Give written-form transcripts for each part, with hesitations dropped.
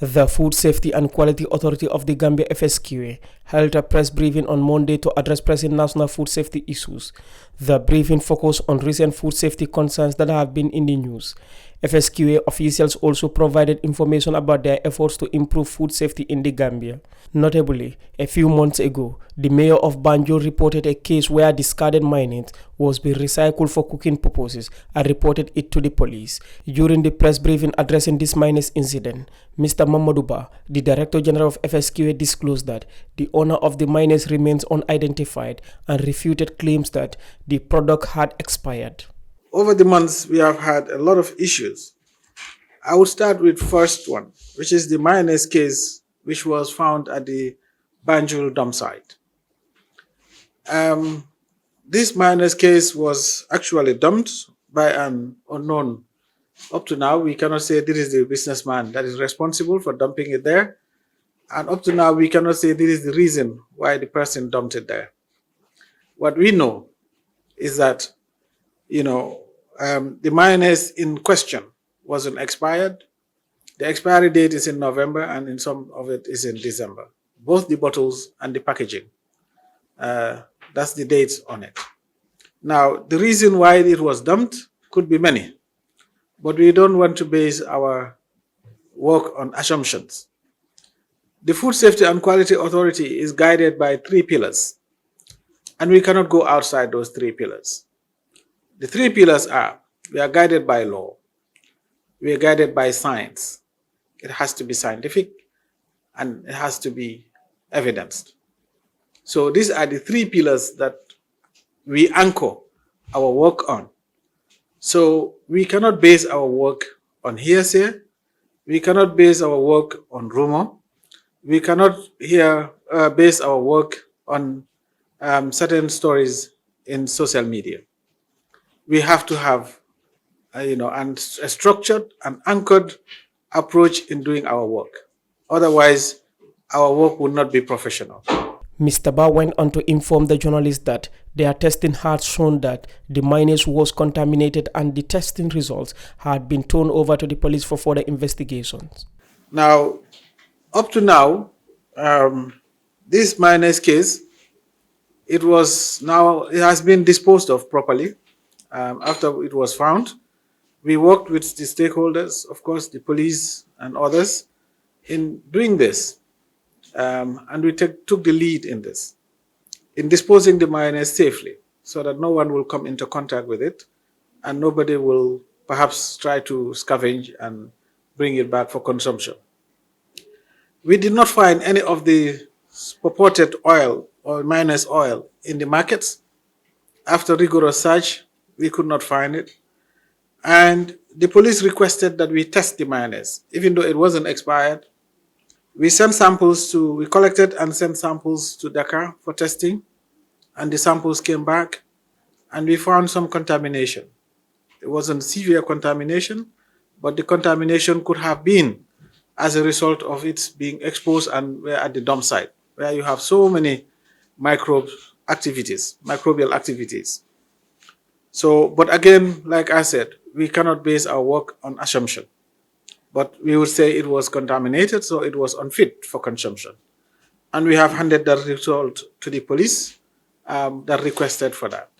The Food Safety and Quality Authority of the Gambia FSQA held a press briefing on Monday to address pressing national food safety issues. The briefing focused on recent food safety concerns that have been in the news. FSQA officials also provided information about their efforts to improve food safety in the Gambia. Notably, a few months ago, the mayor of Banjul reported a case where discarded mayonnaise was being recycled for cooking purposes and reported it to the police. During the press briefing addressing this mayonnaise incident, Mr. Mamadouba, the Director General of FSQA, disclosed that the owner of the mayonnaise remains unidentified and refuted claims that the product had expired. Over the months, we have had a lot of issues. I will start with first one, which is the mayonnaise case, which was found at the Banjul dump site. This mayonnaise case was actually dumped by an unknown. Up to now, we cannot say this is the businessman that is responsible for dumping it there. And up to now, we cannot say this is the reason why the person dumped it there. What we know is that, the mayonnaise in question wasn't expired. The expiry date is in November, and in some of it is in December. Both the bottles and the packaging. That's the dates on it. Now, the reason why it was dumped could be many, but we don't want to base our work on assumptions. The Food Safety and Quality Authority is guided by 3 pillars, and we cannot go outside those 3 pillars. The 3 pillars are: we are guided by law, we are guided by science. It has to be scientific, and it has to be evidenced. So these are the 3 pillars that we anchor our work on. So we cannot base our work on hearsay, we cannot base our work on rumor, we cannot base our work on certain stories in social media. We have to have a structured and anchored approach in doing our work. Otherwise, our work will not be professional. Mr. Ba went on to inform the journalists that their testing had shown that the mayonnaise was contaminated and the testing results had been turned over to the police for further investigations. Now, up to now, this mayonnaise case, it has been disposed of properly after it was found. We worked with the stakeholders, of course, the police and others, in doing this. And we took the lead in this, in disposing the mayonnaise safely, so that no one will come into contact with it, and nobody will perhaps try to scavenge and bring it back for consumption. We did not find any of the purported oil or mayonnaise oil in the markets. After rigorous search, we could not find it. And the police requested that we test the mayonnaise, even though it wasn't expired. We collected and sent samples to Dakar for testing, and the samples came back, and we found some contamination. It wasn't severe contamination, but the contamination could have been as a result of it being exposed and we're at the dump site, where you have so many microbial activities. So, but again, like I said, we cannot base our work on assumption. But we would say it was contaminated, so it was unfit for consumption. And we have handed that result to the police that requested for that.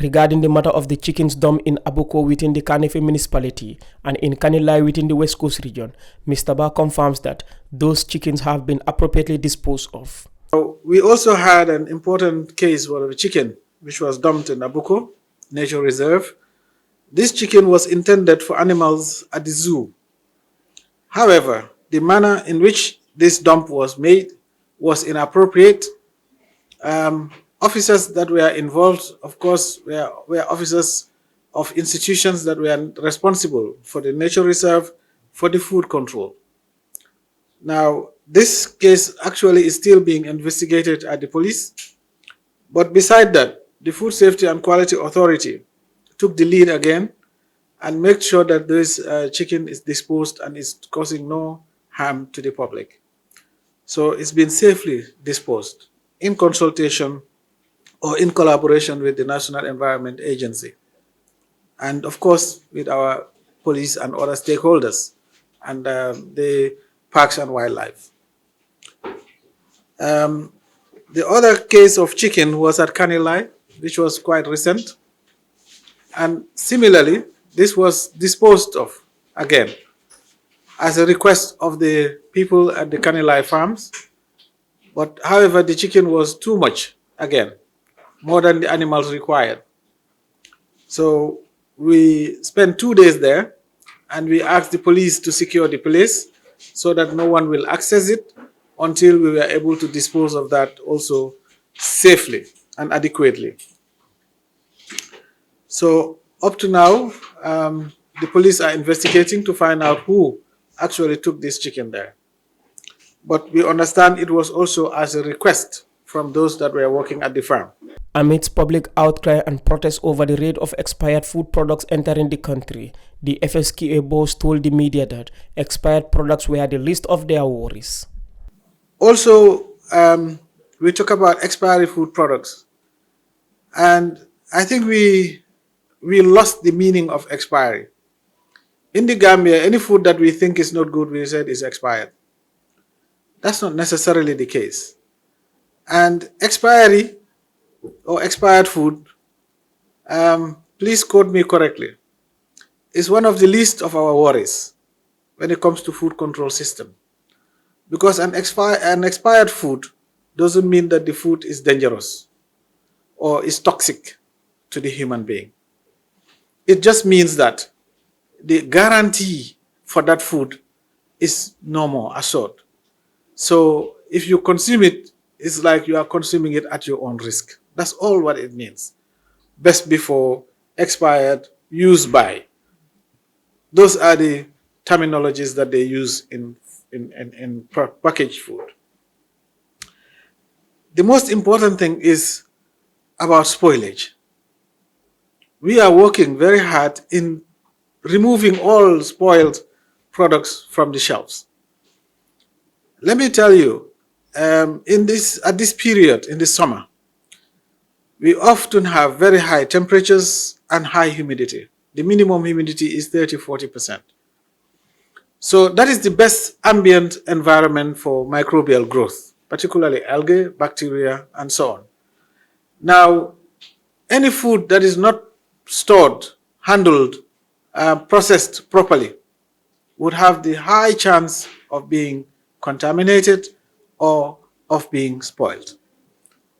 Regarding the matter of the chickens dumped in Abuko within the Kanefe municipality and in Kanilai within the West Coast region, Mr. Ba confirms that those chickens have been appropriately disposed of. So we also had an important case of a chicken which was dumped in Abuko Nature Reserve. This chicken was intended for animals at the zoo. However, the manner in which this dump was made was inappropriate. Officers that were involved, of course, were officers of institutions that were responsible for the nature reserve, for the food control. Now, this case actually is still being investigated at the police. But beside that, the Food Safety and Quality Authority took the lead again and make sure that this chicken is disposed and is causing no harm to the public. So it's been safely disposed in consultation or in collaboration with the National Environment Agency, and of course with our police and other stakeholders. And the Parks and Wildlife. The other case of chicken was at Kanilai, which was quite recent. And similarly, this was disposed of again as a request of the people at the Kanilai farms. But however, the chicken was too much, again, more than the animals required. So we spent 2 days there, and we asked the police to secure the place so that no one will access it until we were able to dispose of that also safely and adequately. So up to now, the police are investigating to find out who actually took this chicken there. But we understand it was also as a request from those that were working at the farm. Amidst public outcry and protests over the rate of expired food products entering the country, the FSQA boss told the media that expired products were the least of their worries. Also, we talk about expiry food products, and I think we lost the meaning of expiry. In the Gambia, any food that we think is not good, we said is expired. That's not necessarily the case. And expiry or expired food, please quote me correctly, is one of the least of our worries when it comes to food control system. Because an expired food doesn't mean that the food is dangerous or is toxic to the human being. It just means that the guarantee for that food is no more assured. So if you consume it, it's like you are consuming it at your own risk. That's all what it means. Best before, expired, used by. Those are the terminologies that they use in packaged food. The most important thing is about spoilage. We are working very hard in removing all spoiled products from the shelves. Let me tell you, at this period, in the summer, we often have very high temperatures and high humidity. The minimum humidity is 30–40%. So that is the best ambient environment for microbial growth, particularly algae, bacteria, and so on. Now, any food that is not stored, handled, processed properly would have the high chance of being contaminated or of being spoiled.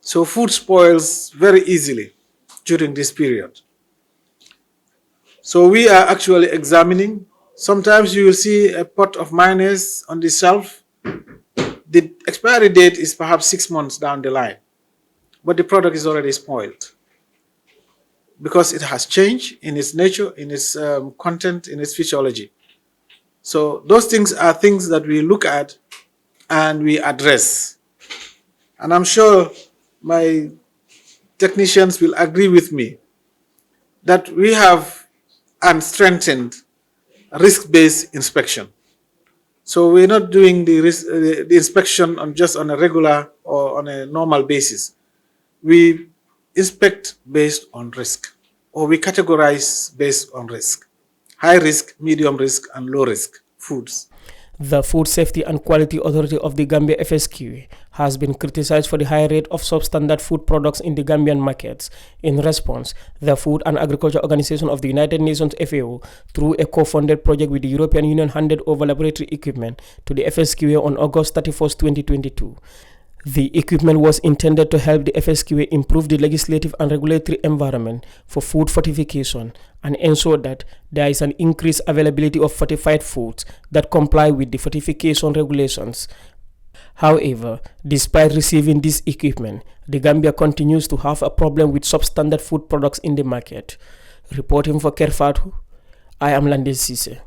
So food spoils very easily during this period. So we are actually examining. Sometimes you will see a pot of mayonnaise on the shelf. The expiry date is perhaps 6 months down the line, but the product is already spoiled because it has changed in its nature, in its content, in its physiology. So those things are things that we look at and we address. And I'm sure my technicians will agree with me that we have strengthened risk-based inspection. So we're not doing the inspection just on a regular or on a normal basis. We inspect based on risk, or we categorize based on risk. High risk, medium risk, and low risk foods. The Food Safety and Quality Authority of the Gambia FSQA has been criticized for the high rate of substandard food products in the Gambian markets. In response, the Food and Agriculture Organization of the United Nations FAO, through a co-funded project with the European Union, handed over laboratory equipment to the FSQA on August 31, 2022. The equipment was intended to help the FSQA improve the legislative and regulatory environment for food fortification and ensure that there is an increased availability of fortified foods that comply with the fortification regulations. However, despite receiving this equipment, the Gambia continues to have a problem with substandard food products in the market. Reporting for Kerfatu, I am Landis Cisse.